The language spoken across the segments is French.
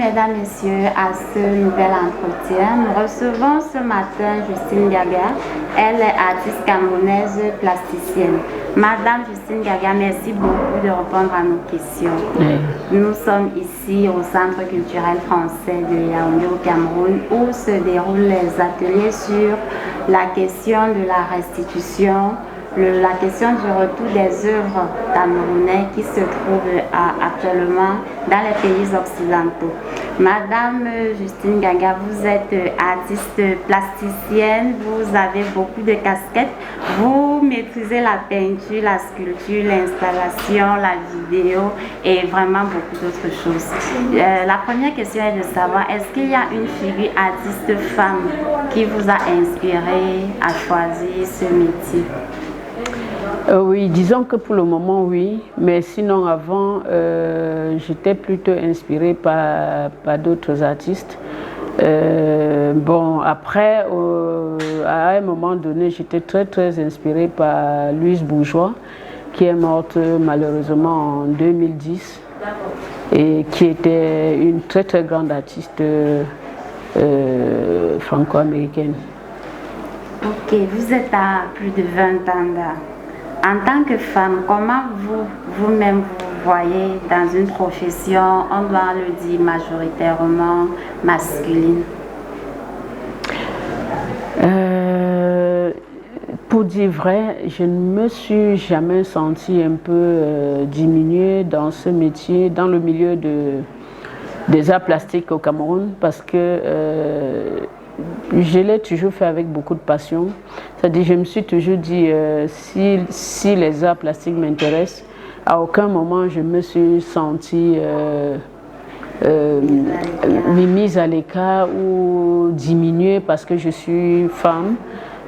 mesdames, messieurs, à ce nouvel entretien. Nous recevons ce matin Justine Gaga. Elle est artiste camerounaise plasticienne. Madame Justine Gaga, merci beaucoup de répondre à nos questions. Oui. Nous sommes ici au Centre culturel français de Yaoundé au Cameroun où se déroulent les ateliers sur la question de la restitution, la question du retour des œuvres camerounaises qui se trouvent actuellement dans les pays occidentaux. Madame Justine Gaga, vous êtes artiste plasticienne, vous avez beaucoup de casquettes, vous maîtrisez la peinture, la sculpture, l'installation, la vidéo et vraiment beaucoup d'autres choses. La première question est de savoir, est-ce qu'il y a une figure artiste femme qui vous a inspiré à choisir ce métier? Oui, disons que pour le moment, oui. Mais sinon, avant, j'étais plutôt inspirée par d'autres artistes. Bon, après, à un moment donné, j'étais très inspirée par Louise Bourgeois, qui est morte malheureusement en 2010 et qui était une très grande artiste franco-américaine. Ok, vous êtes à plus de 20 ans là. En tant que femme, comment vous-même vous voyez dans une profession, on doit le dire majoritairement masculine? Pour dire vrai, je ne me suis jamais sentie un peu diminuée dans ce métier, dans le milieu des arts plastiques au Cameroun, parce que je l'ai toujours fait avec beaucoup de passion. C'est-à-dire, je me suis toujours dit, si les arts plastiques m'intéressent, à aucun moment je me suis sentie mise à l'écart ou diminuée parce que je suis femme.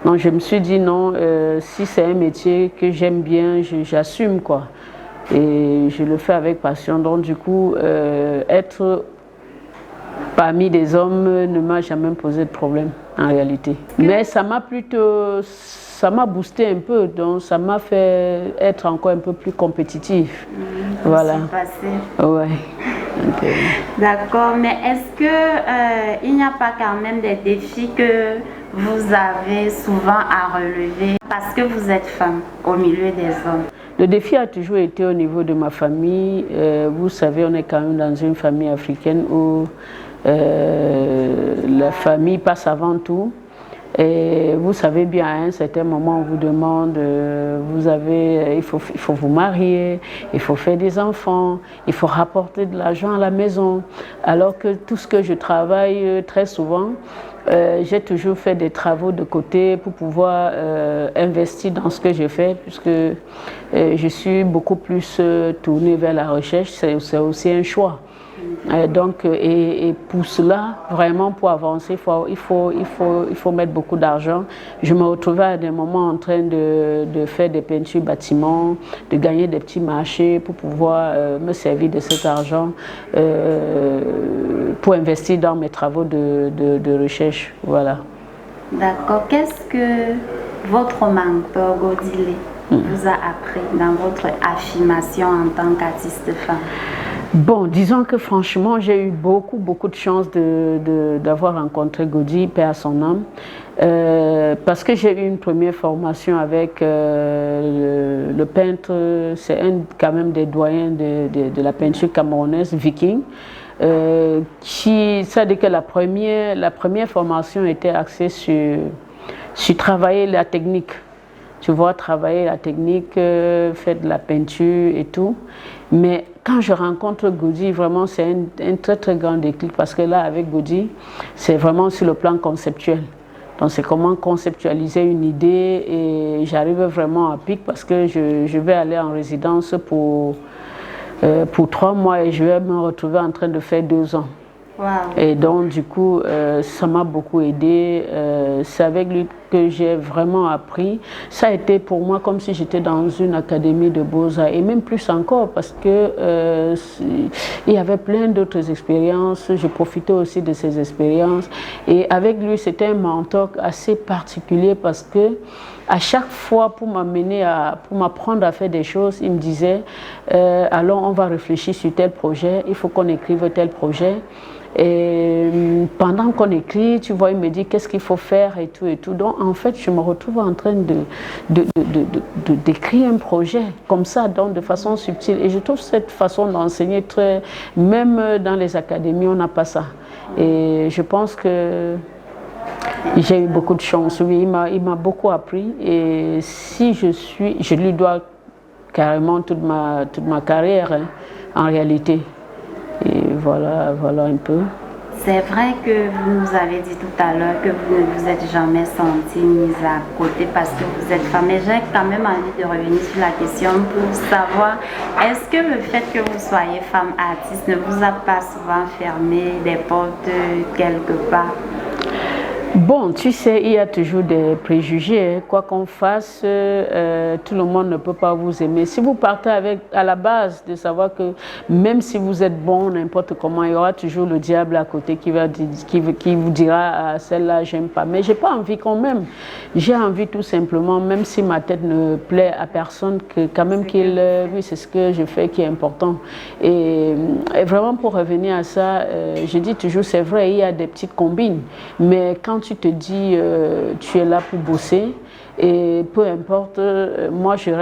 Donc je me suis dit non, si c'est un métier que j'aime bien, j'assume quoi. Et je le fais avec passion. Donc du coup, être parmi des hommes ne m'a jamais posé de problème en réalité. Mais ça m'a boosté un peu, donc ça m'a fait être encore un peu plus compétitive. Voilà. Ouais. Okay. D'accord, mais est-ce que il n'y a pas quand même des défis que vous avez souvent à relever parce que vous êtes femme au milieu des hommes? Le défi a toujours été au niveau de ma famille. Vous savez, on est quand même dans une famille africaine où la famille passe avant tout. Et vous savez bien, à un certain moment, on vous demande, il faut vous marier, il faut faire des enfants, il faut rapporter de l'argent à la maison. Alors que tout ce que je travaille très souvent, j'ai toujours fait des travaux de côté pour pouvoir investir dans ce que je fais, puisque je suis beaucoup plus tournée vers la recherche, c'est aussi un choix. Donc, et pour cela, vraiment pour avancer, il faut mettre beaucoup d'argent. Je me retrouvais à des moments en train de faire des peintures bâtiments, de gagner des petits marchés pour pouvoir me servir de cet argent pour investir dans mes travaux de recherche. Voilà. D'accord. Qu'est-ce que votre mentor Godile vous a appris dans votre affirmation en tant qu'artiste femme? Bon, disons que franchement, j'ai eu beaucoup de chance d'avoir rencontré Godi, paix à son âme, parce que j'ai eu une première formation avec le peintre, c'est quand même des doyens de la peinture camerounaise, Viking, c'est-à-dire que la première formation était axée sur travailler la technique. Tu vois, travailler la technique, faire de la peinture et tout. Mais quand je rencontre Godi, vraiment, c'est un très grand déclic parce que là, avec Godi, c'est vraiment sur le plan conceptuel. Donc, c'est comment conceptualiser une idée et j'arrive vraiment à pic parce que je vais aller en résidence pour 3 mois et je vais me retrouver en train de faire 2 ans. Wow. Et donc, du coup, ça m'a beaucoup aidé. C'est avec lui que j'ai vraiment appris, ça a été pour moi comme si j'étais dans une académie de beaux-arts, et même plus encore parce que il y avait plein d'autres expériences, je profitais aussi de ces expériences, et avec lui c'était un mentor assez particulier parce que à chaque fois pour m'apprendre à faire des choses, il me disait alors on va réfléchir sur tel projet, il faut qu'on écrive tel projet. Et pendant qu'on écrit, tu vois, il me dit qu'est-ce qu'il faut faire et tout et tout. Donc en fait, je me retrouve en train d'écrire un projet comme ça, donc de façon subtile. Et je trouve cette façon d'enseigner très, même dans les académies, on n'a pas ça. Et je pense que j'ai eu beaucoup de chance. Oui, il m'a beaucoup appris. Et si je lui dois carrément toute ma carrière, hein, en réalité. Et voilà un peu. C'est vrai que vous nous avez dit tout à l'heure que vous ne vous êtes jamais senti mise à côté parce que vous êtes femme. Mais j'ai quand même envie de revenir sur la question pour savoir, est-ce que le fait que vous soyez femme artiste ne vous a pas souvent fermé des portes quelque part? Bon, tu sais, il y a toujours des préjugés. Quoi qu'on fasse, tout le monde ne peut pas vous aimer. Si vous partez à la base de savoir que même si vous êtes bon, n'importe comment, il y aura toujours le diable à côté qui vous dira ah, celle-là, j'aime pas. Mais j'ai pas envie quand même. J'ai envie tout simplement, même si ma tête ne plaît à personne, que quand même oui, c'est ce que je fais qui est important. Et vraiment pour revenir à ça, je dis toujours, c'est vrai, il y a des petites combines. Mais quand tu te dis tu es là pour bosser et peu importe, moi je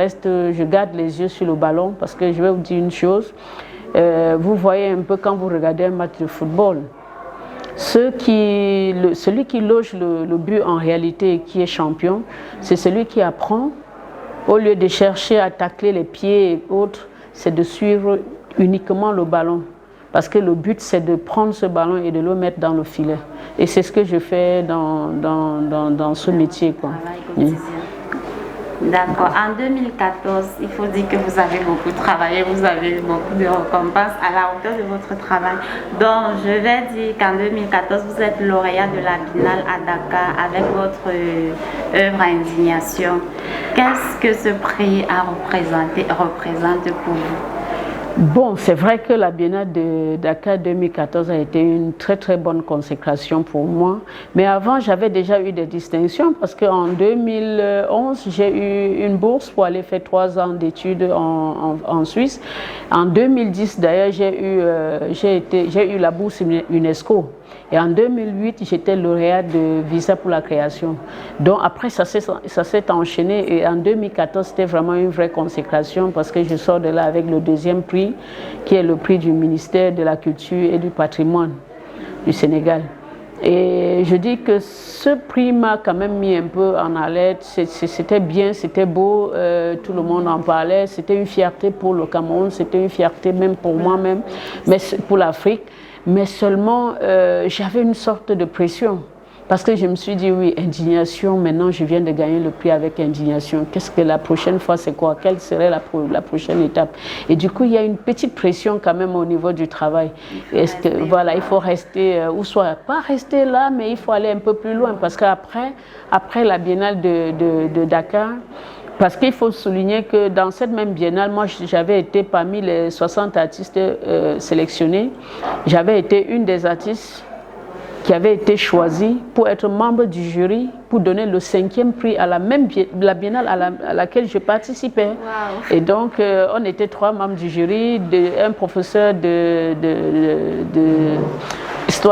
garde les yeux sur le ballon parce que je vais vous dire une chose, vous voyez un peu quand vous regardez un match de football, celui qui loge le but en réalité et qui est champion, c'est celui qui apprend, au lieu de chercher à tacler les pieds et autres, c'est de suivre uniquement le ballon. Parce que le but, c'est de prendre ce ballon et de le mettre dans le filet. Et c'est ce que je fais dans ce métier, quoi. D'accord. En 2014, il faut dire que vous avez beaucoup travaillé, vous avez eu beaucoup de récompenses à la hauteur de votre travail. Donc, je vais dire qu'en 2014, vous êtes lauréat de la Biennale à Dakar avec votre œuvre Indignation. Qu'est-ce que ce prix représente pour vous? Bon, c'est vrai que la Biennale de Dakar 2014 a été une très très bonne consécration pour moi. Mais avant, j'avais déjà eu des distinctions parce qu'en 2011, j'ai eu une bourse pour aller faire 3 ans d'études en Suisse. En 2010, d'ailleurs, j'ai eu la bourse UNESCO. Et en 2008, j'étais lauréate de Visa pour la création. Donc après, ça s'est enchaîné. Et en 2014, c'était vraiment une vraie consécration parce que je sors de là avec le 2e prix, qui est le prix du ministère de la Culture et du Patrimoine du Sénégal. Et je dis que ce prix m'a quand même mis un peu en alerte. C'était bien, c'était beau, tout le monde en parlait. C'était une fierté pour le Cameroun, c'était une fierté même pour moi-même, mais pour l'Afrique. Mais seulement, j'avais une sorte de pression. Parce que je me suis dit, oui, indignation, maintenant je viens de gagner le prix avec indignation. Qu'est-ce que la prochaine fois, c'est quoi? Quelle serait la prochaine étape? Et du coup, il y a une petite pression quand même au niveau du travail. Est-ce que, voilà, il faut rester, ou soit pas rester là, mais il faut aller un peu plus loin. Parce qu'après la Biennale de Dakar, parce qu'il faut souligner que dans cette même biennale, moi j'avais été parmi les 60 artistes sélectionnés. J'avais été une des artistes qui avait été choisie pour être membre du jury pour donner le 5e prix à la biennale à laquelle je participais. Wow. Et donc on était 3 membres du jury, un professeur d'histoire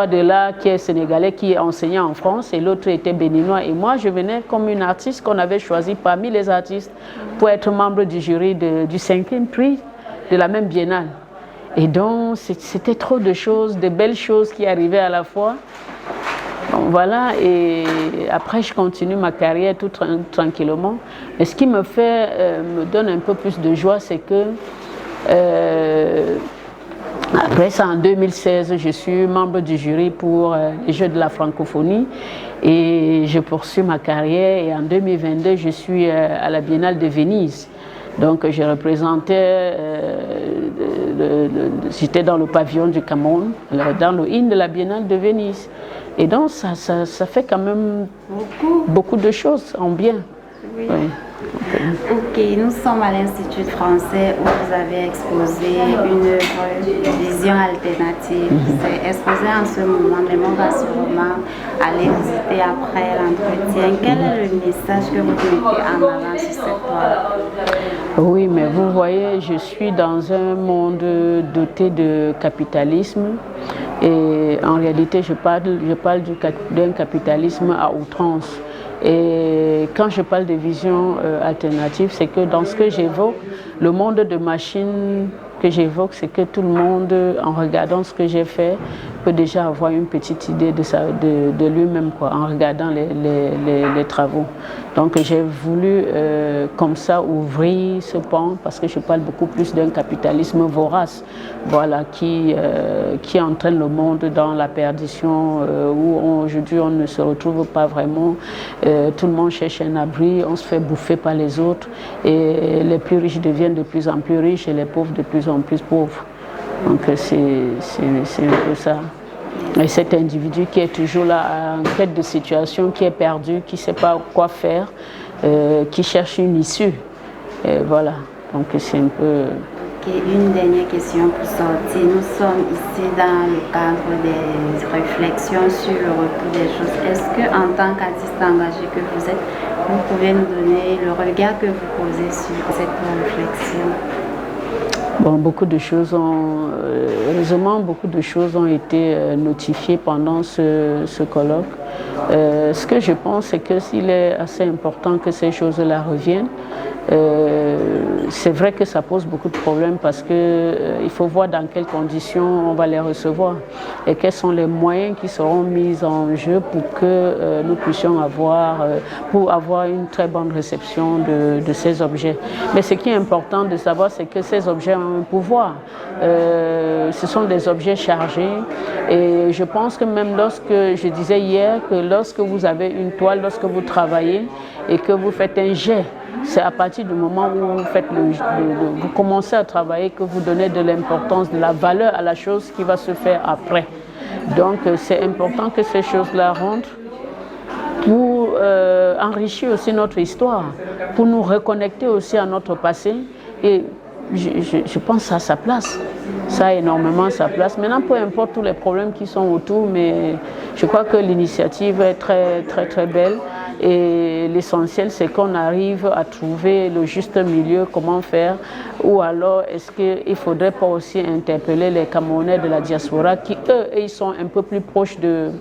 de l'art qui est sénégalais, qui est enseignant en France, et l'autre était béninois. Et moi, je venais comme une artiste qu'on avait choisie parmi les artistes pour être membre du jury du 5e prix de la même biennale. Et donc, c'était trop de choses, de belles choses qui arrivaient à la fois. Donc, voilà, et après, je continue ma carrière tout tranquillement. Et ce qui me donne un peu plus de joie, c'est que après ça, en 2016, je suis membre du jury pour les Jeux de la francophonie et je poursuis ma carrière. Et en 2022, je suis à la Biennale de Venise. Donc je représentais, j'étais dans le pavillon du Cameroun, dans le hymne de la Biennale de Venise. Et donc ça fait quand même beaucoup de choses en bien. Oui. Oui. Ok, nous sommes à l'Institut français où vous avez exposé une œuvre vision alternative. C'est exposé en ce moment, mais on va sûrement aller visiter après l'entretien. Quel est le message que vous mettez en avant sur cette toile? Oui, mais vous voyez, je suis dans un monde doté de capitalisme. Et en réalité, je parle d'un capitalisme à outrance. Et quand je parle de vision alternative, c'est que dans ce que j'évoque, le monde de machines que j'évoque, c'est que tout le monde, en regardant ce que j'ai fait, peut déjà avoir une petite idée de lui-même, quoi, en regardant les travaux. Donc j'ai voulu comme ça ouvrir ce pan, parce que je parle beaucoup plus d'un capitalisme vorace, voilà, qui entraîne le monde dans la perdition, où aujourd'hui on ne se retrouve pas vraiment, tout le monde cherche un abri, on se fait bouffer par les autres, et les plus riches deviennent de plus en plus riches et les pauvres de plus en plus pauvres. Donc c'est un peu ça. Et cet individu qui est toujours là en quête de situation, qui est perdu, qui ne sait pas quoi faire, qui cherche une issue. Et voilà, donc c'est un peu... Okay, une dernière question pour sortir. Nous sommes ici dans le cadre des réflexions sur le retour des choses. Est-ce qu'en tant qu'artiste engagé que vous êtes, vous pouvez nous donner le regard que vous posez sur cette réflexion? Bon, heureusement, beaucoup de choses ont été notifiées pendant ce colloque. Ce que je pense, c'est que s'il est assez important que ces choses-là reviennent, c'est vrai que ça pose beaucoup de problèmes parce qu'il faut voir dans quelles conditions on va les recevoir et quels sont les moyens qui seront mis en jeu pour que nous puissions avoir une très bonne réception de ces objets. Mais ce qui est important de savoir, c'est que ces objets ont un pouvoir. Ce sont des objets chargés et je pense que même lorsque, je disais hier, que lorsque vous avez une toile, lorsque vous travaillez et que vous faites un jet, c'est à partir du moment où vous commencez à travailler que vous donnez de l'importance, de la valeur à la chose qui va se faire après. Donc c'est important que ces choses-là rentrent pour enrichir aussi notre histoire, pour nous reconnecter aussi à notre passé. Et je pense que ça a sa place. Ça a énormément sa place. Maintenant, peu importe tous les problèmes qui sont autour, mais je crois que l'initiative est très, très, très belle. Et l'essentiel, c'est qu'on arrive à trouver le juste milieu, comment faire. Ou alors, est-ce qu'il ne faudrait pas aussi interpeller les Camerounais de la diaspora qui, eux, ils sont un peu plus proches de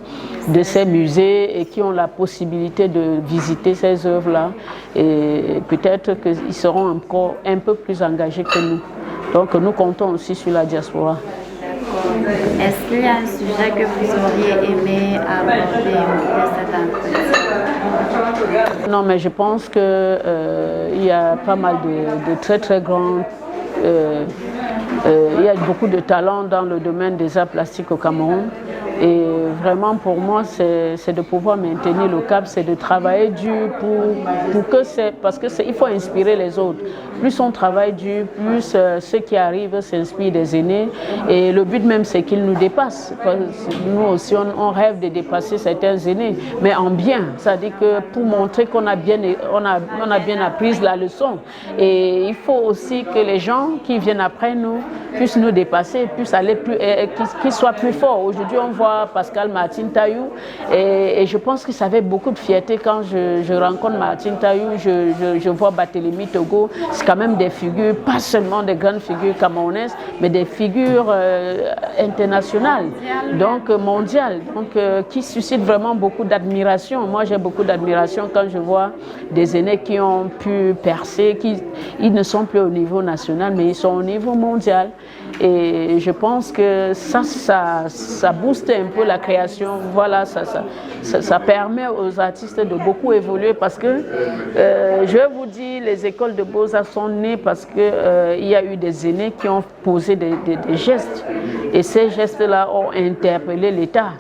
ces musées et qui ont la possibilité de visiter ces œuvres-là. Et peut-être qu'ils seront encore un peu plus engagés que nous. Donc, nous comptons aussi sur la diaspora. Est-ce qu'il y a un sujet que vous auriez aimé aborder dans cet entretien? Non, mais je pense qu'il y a pas mal de très très grands... il y a beaucoup de talents dans le domaine des arts plastiques au Cameroun. Et vraiment pour moi, c'est de pouvoir maintenir le cap, c'est de travailler dur pour que c'est... Parce qu'il faut inspirer les autres. Plus on travaille dur, plus ceux qui arrivent s'inspirent des aînés. Et le but même, c'est qu'ils nous dépassent. Nous aussi, on rêve de dépasser certains aînés, mais en bien. C'est-à-dire que pour montrer qu'on a bien appris la leçon. Et il faut aussi que les gens qui viennent après nous puissent nous dépasser, puissent aller plus, qu'ils soient plus forts. Aujourd'hui, on voit Pascal Martin Taillou et je pense que ça avait beaucoup de fierté quand je rencontre Martin Taillou, je vois Barthélemy Togo. C'est quand même des figures, pas seulement des grandes figures camerounaises, mais des figures internationales, donc mondiales, donc qui suscitent vraiment beaucoup d'admiration. Moi, j'ai beaucoup d'admiration quand je vois des aînés qui ont pu percer, ils ne sont plus au niveau national, mais ils sont au niveau mondial. Et je pense que ça booste un peu la création. Voilà, ça permet aux artistes de beaucoup évoluer parce que, je vais vous dire, les écoles de beaux-arts sont nées parce qu'il y a eu des aînés qui ont posé des gestes. Et ces gestes-là ont interpellé l'État.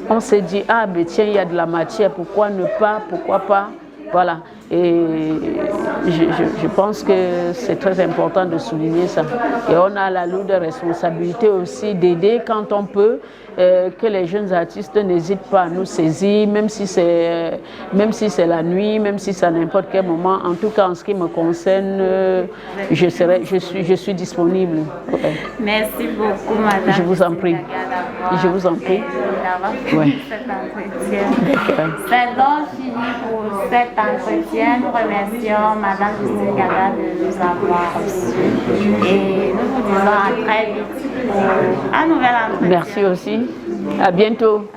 On s'est dit, ah ben tiens, il y a de la matière, pourquoi ne pas, pourquoi pas. Voilà. Et je pense que c'est très important de souligner ça. Et on a la lourde responsabilité aussi d'aider quand on peut, que les jeunes artistes n'hésitent pas à nous saisir, même si c'est la nuit, même si c'est à n'importe quel moment. En tout cas, en ce qui me concerne, je suis disponible. Ouais. Merci beaucoup, madame. Je vous en prie. Je vous en prie. Ouais. C'est donc fini pour cet entretien. Nous remercions madame Justine Gaga de nous avoir reçus et nous vous disons à très vite pour un nouvel entretien. Merci aussi. À bientôt.